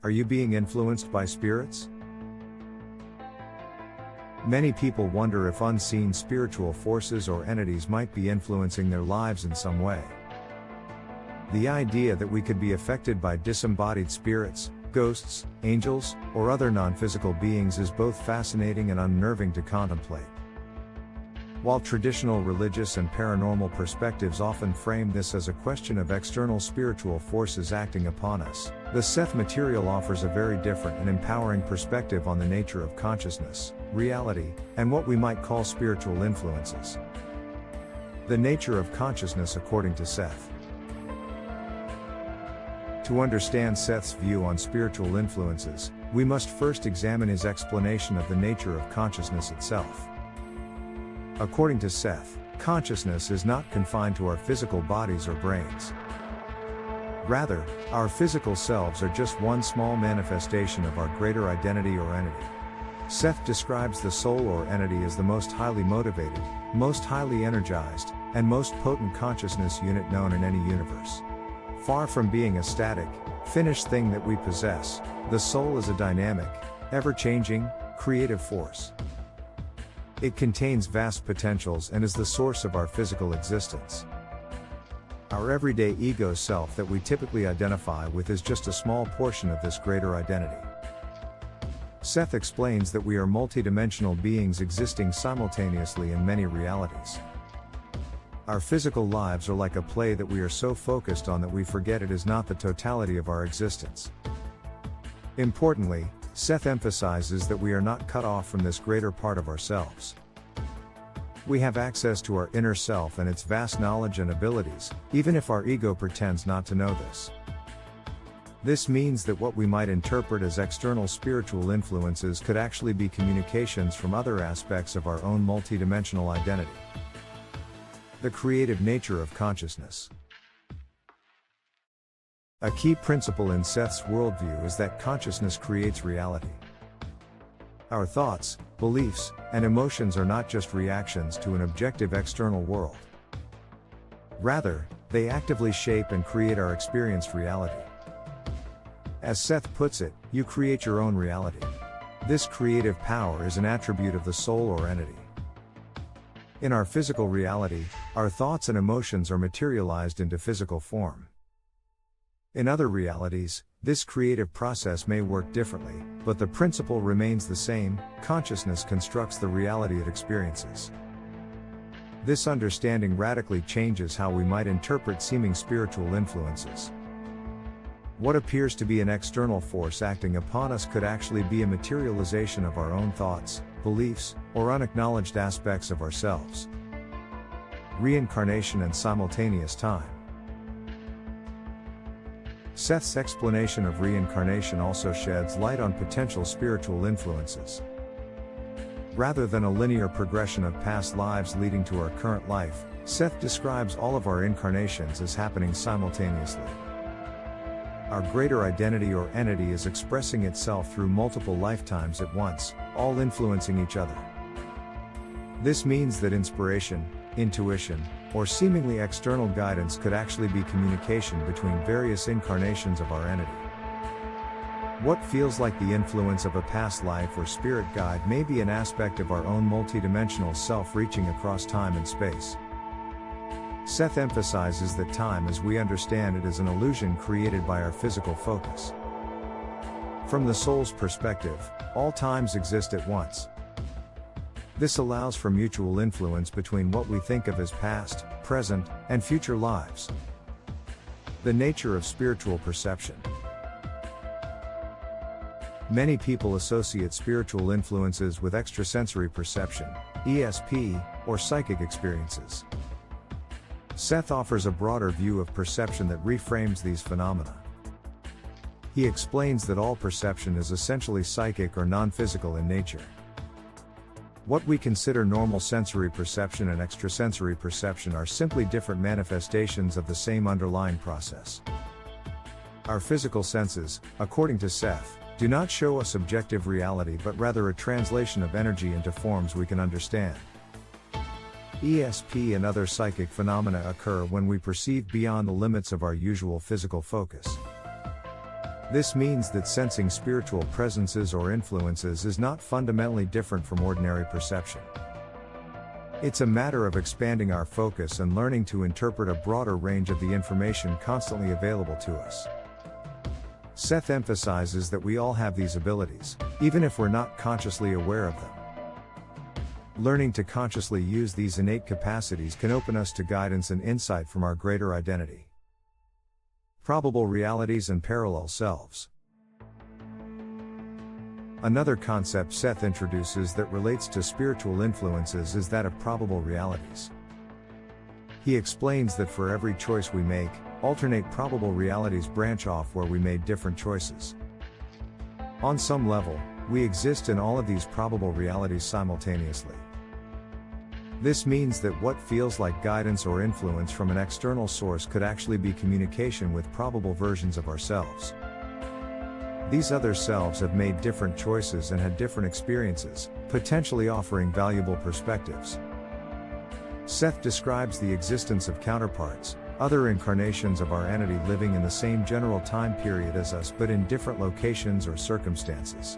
Are you being influenced by spirits? Many people wonder if unseen spiritual forces or entities might be influencing their lives in some way. The idea that we could be affected by disembodied spirits, ghosts, angels, or other non-physical beings is both fascinating and unnerving to contemplate. While traditional religious and paranormal perspectives often frame this as a question of external spiritual forces acting upon us, the Seth material offers a very different and empowering perspective on the nature of consciousness, reality, and what we might call spiritual influences. The nature of consciousness according to Seth. To understand Seth's view on spiritual influences, we must first examine his explanation of the nature of consciousness itself. According to Seth, consciousness is not confined to our physical bodies or brains. Rather, our physical selves are just one small manifestation of our greater identity or entity. Seth describes the soul or entity as the most highly motivated, most highly energized, and most potent consciousness unit known in any universe. Far from being a static, finished thing that we possess, the soul is a dynamic, ever-changing, creative force. It contains vast potentials and is the source of our physical existence. Our everyday ego self that we typically identify with is just a small portion of this greater identity. Seth explains that we are multidimensional beings existing simultaneously in many realities. Our physical lives are like a play that we are so focused on that we forget it is not the totality of our existence. Importantly, Seth emphasizes that we are not cut off from this greater part of ourselves. We have access to our inner self and its vast knowledge and abilities, even if our ego pretends not to know this. This means that what we might interpret as external spiritual influences could actually be communications from other aspects of our own multidimensional identity. The creative nature of consciousness. A key principle in Seth's worldview is that consciousness creates reality. Our thoughts, beliefs, and emotions are not just reactions to an objective external world. Rather, they actively shape and create our experienced reality. As Seth puts it, you create your own reality. This creative power is an attribute of the soul or entity. In our physical reality, our thoughts and emotions are materialized into physical form. In other realities, this creative process may work differently, but the principle remains the same: consciousness constructs the reality it experiences. This understanding radically changes how we might interpret seeming spiritual influences. What appears to be an external force acting upon us could actually be a materialization of our own thoughts, beliefs, or unacknowledged aspects of ourselves. Reincarnation and simultaneous time. Seth's explanation of reincarnation also sheds light on potential spiritual influences. Rather than a linear progression of past lives leading to our current life, Seth describes all of our incarnations as happening simultaneously. Our greater identity or entity is expressing itself through multiple lifetimes at once, all influencing each other. This means that inspiration, intuition, or seemingly external guidance could actually be communication between various incarnations of our entity. What feels like the influence of a past life or spirit guide may be an aspect of our own multidimensional self reaching across time and space. Seth emphasizes that time as we understand it is an illusion created by our physical focus. From the soul's perspective, all times exist at once. This allows for mutual influence between what we think of as past, present, and future lives. The nature of spiritual perception. Many people associate spiritual influences with extrasensory perception, ESP, or psychic experiences. Seth offers a broader view of perception that reframes these phenomena. He explains that all perception is essentially psychic or non-physical in nature. What we consider normal sensory perception and extrasensory perception are simply different manifestations of the same underlying process. Our physical senses, according to Seth, do not show us objective reality but rather a translation of energy into forms we can understand. ESP and other psychic phenomena occur when we perceive beyond the limits of our usual physical focus. This means that sensing spiritual presences or influences is not fundamentally different from ordinary perception. It's a matter of expanding our focus and learning to interpret a broader range of the information constantly available to us. Seth emphasizes that we all have these abilities, even if we're not consciously aware of them. Learning to consciously use these innate capacities can open us to guidance and insight from our greater identity. Probable realities and parallel selves. Another concept Seth introduces that relates to spiritual influences is that of probable realities. He explains that for every choice we make, alternate probable realities branch off where we made different choices. On some level, we exist in all of these probable realities simultaneously. This means that what feels like guidance or influence from an external source could actually be communication with probable versions of ourselves. These other selves have made different choices and had different experiences, potentially offering valuable perspectives. Seth describes the existence of counterparts, other incarnations of our entity living in the same general time period as us but in different locations or circumstances.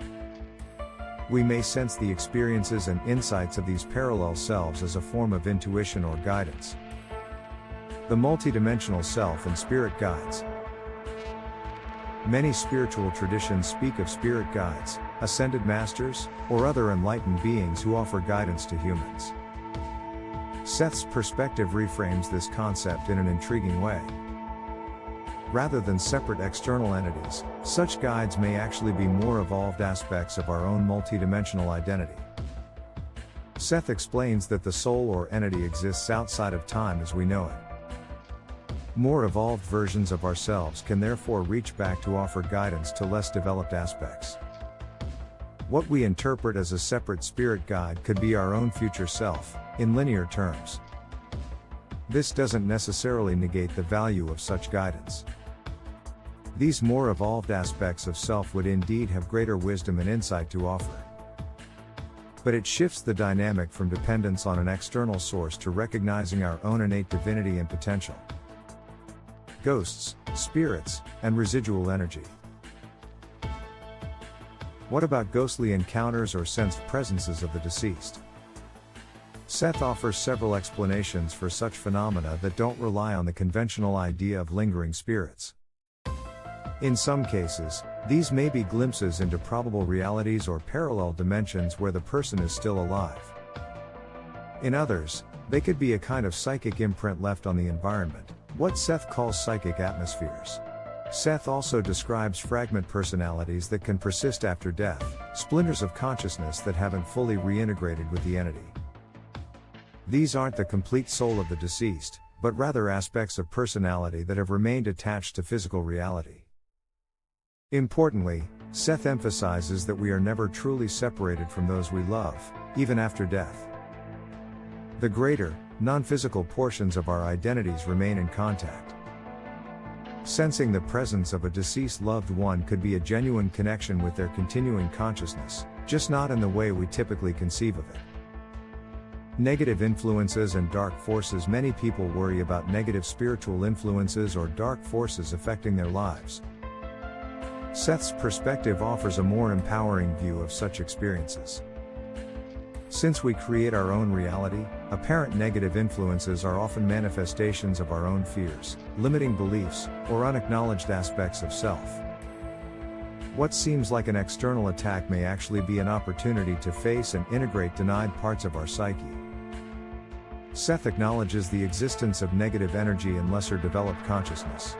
We may sense the experiences and insights of these parallel selves as a form of intuition or guidance. The multidimensional self and spirit guides. Many spiritual traditions speak of spirit guides, ascended masters, or other enlightened beings who offer guidance to humans. Seth's perspective reframes this concept in an intriguing way. Rather than separate external entities, such guides may actually be more evolved aspects of our own multidimensional identity. Seth explains that the soul or entity exists outside of time as we know it. More evolved versions of ourselves can therefore reach back to offer guidance to less developed aspects. What we interpret as a separate spirit guide could be our own future self, in linear terms. This doesn't necessarily negate the value of such guidance. These more evolved aspects of self would indeed have greater wisdom and insight to offer. But it shifts the dynamic from dependence on an external source to recognizing our own innate divinity and potential. Ghosts, spirits, and residual energy. What about ghostly encounters or sensed presences of the deceased? Seth offers several explanations for such phenomena that don't rely on the conventional idea of lingering spirits. In some cases, these may be glimpses into probable realities or parallel dimensions where the person is still alive. In others, they could be a kind of psychic imprint left on the environment, what Seth calls psychic atmospheres. Seth also describes fragment personalities that can persist after death, splinters of consciousness that haven't fully reintegrated with the entity. These aren't the complete soul of the deceased, but rather aspects of personality that have remained attached to physical reality. Importantly, Seth emphasizes that we are never truly separated from those we love, even after death. The greater, non-physical portions of our identities remain in contact. Sensing the presence of a deceased loved one could be a genuine connection with their continuing consciousness, just not in the way we typically conceive of it. Negative influences and dark forces. Many people worry about negative spiritual influences or dark forces affecting their lives. Seth's perspective offers a more empowering view of such experiences. Since we create our own reality, apparent negative influences are often manifestations of our own fears, limiting beliefs, or unacknowledged aspects of self. What seems like an external attack may actually be an opportunity to face and integrate denied parts of our psyche. Seth acknowledges the existence of negative energy in lesser developed consciousness.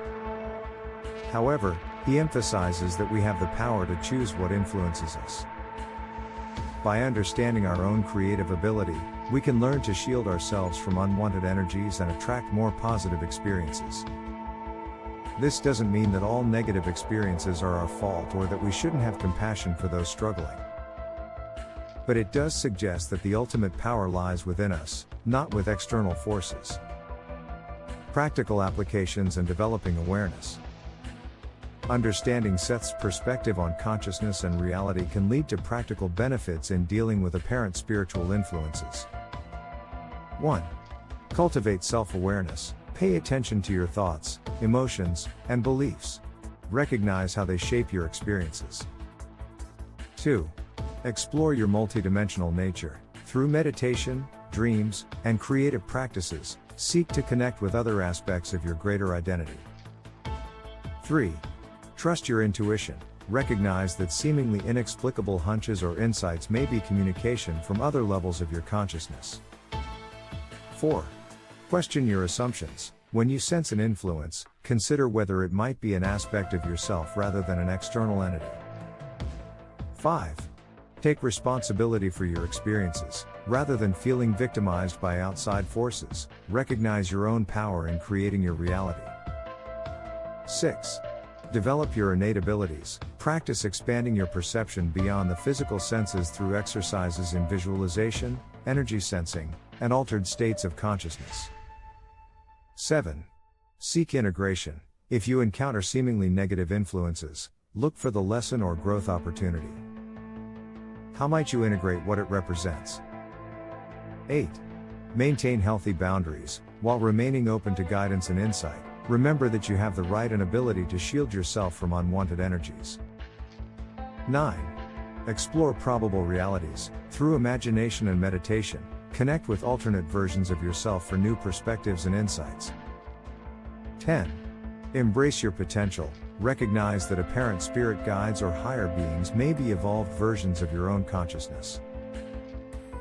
However, he emphasizes that we have the power to choose what influences us. By understanding our own creative ability, we can learn to shield ourselves from unwanted energies and attract more positive experiences. This doesn't mean that all negative experiences are our fault or that we shouldn't have compassion for those struggling. But it does suggest that the ultimate power lies within us, not with external forces. Practical applications and developing awareness. Understanding Seth's perspective on consciousness and reality can lead to practical benefits in dealing with apparent spiritual influences. 1. Cultivate self-awareness. Pay attention to your thoughts, emotions, and beliefs. recognize how they shape your experiences. 2. Explore your multidimensional nature. Through meditation, dreams, and creative practices, seek to connect with other aspects of your greater identity. 3. Trust your intuition. Recognize that seemingly inexplicable hunches or insights may be communication from other levels of your consciousness. 4. Question your assumptions. When you sense an influence, consider whether it might be an aspect of yourself rather than an external entity. 5. Take responsibility for your experiences. Rather than feeling victimized by outside forces, recognize your own power in creating your reality. 6. Develop your innate abilities. Practice expanding your perception beyond the physical senses through exercises in visualization, energy sensing, and altered states of consciousness. 7. Seek integration. If you encounter seemingly negative influences, look for the lesson or growth opportunity. How might you integrate what it represents? 8. Maintain healthy boundaries. While remaining open to guidance and insight, remember that you have the right and ability to shield yourself from unwanted energies. 9. Explore probable realities. Through imagination and meditation, connect with alternate versions of yourself for new perspectives and insights. 10. Embrace your potential. Recognize that apparent spirit guides or higher beings may be evolved versions of your own consciousness.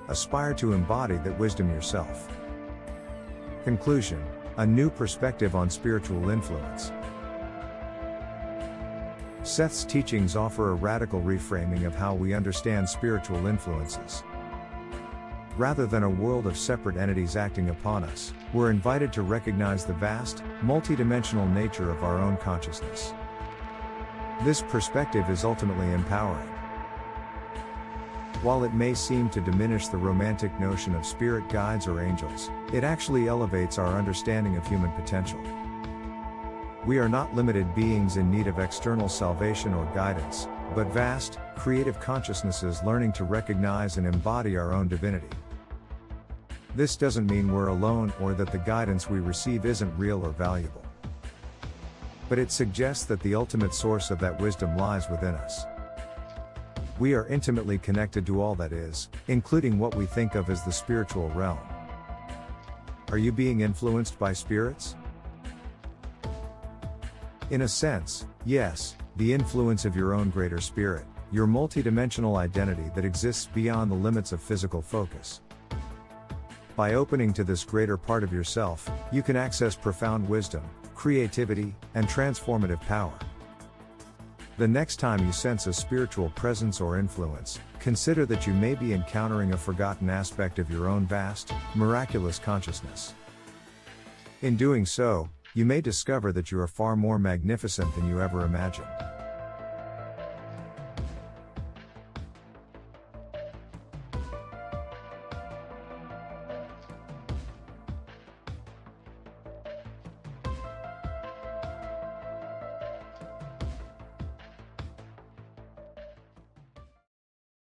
Aspire to embody that wisdom yourself. Conclusion: a new perspective on spiritual influence. Seth's teachings offer a radical reframing of how we understand spiritual influences. Rather than a world of separate entities acting upon us, we're invited to recognize the vast, multidimensional nature of our own consciousness. This perspective is ultimately empowering. While it may seem to diminish the romantic notion of spirit guides or angels, it actually elevates our understanding of human potential. We are not limited beings in need of external salvation or guidance, but vast, creative consciousnesses learning to recognize and embody our own divinity. This doesn't mean we're alone or that the guidance we receive isn't real or valuable. But it suggests that the ultimate source of that wisdom lies within us. We are intimately connected to all that is, including what we think of as the spiritual realm. Are you being influenced by spirits? In a sense, yes, the influence of your own greater spirit, your multidimensional identity that exists beyond the limits of physical focus. By opening to this greater part of yourself, you can access profound wisdom, creativity, and transformative power. The next time you sense a spiritual presence or influence, consider that you may be encountering a forgotten aspect of your own vast, miraculous consciousness. In doing so, you may discover that you are far more magnificent than you ever imagined.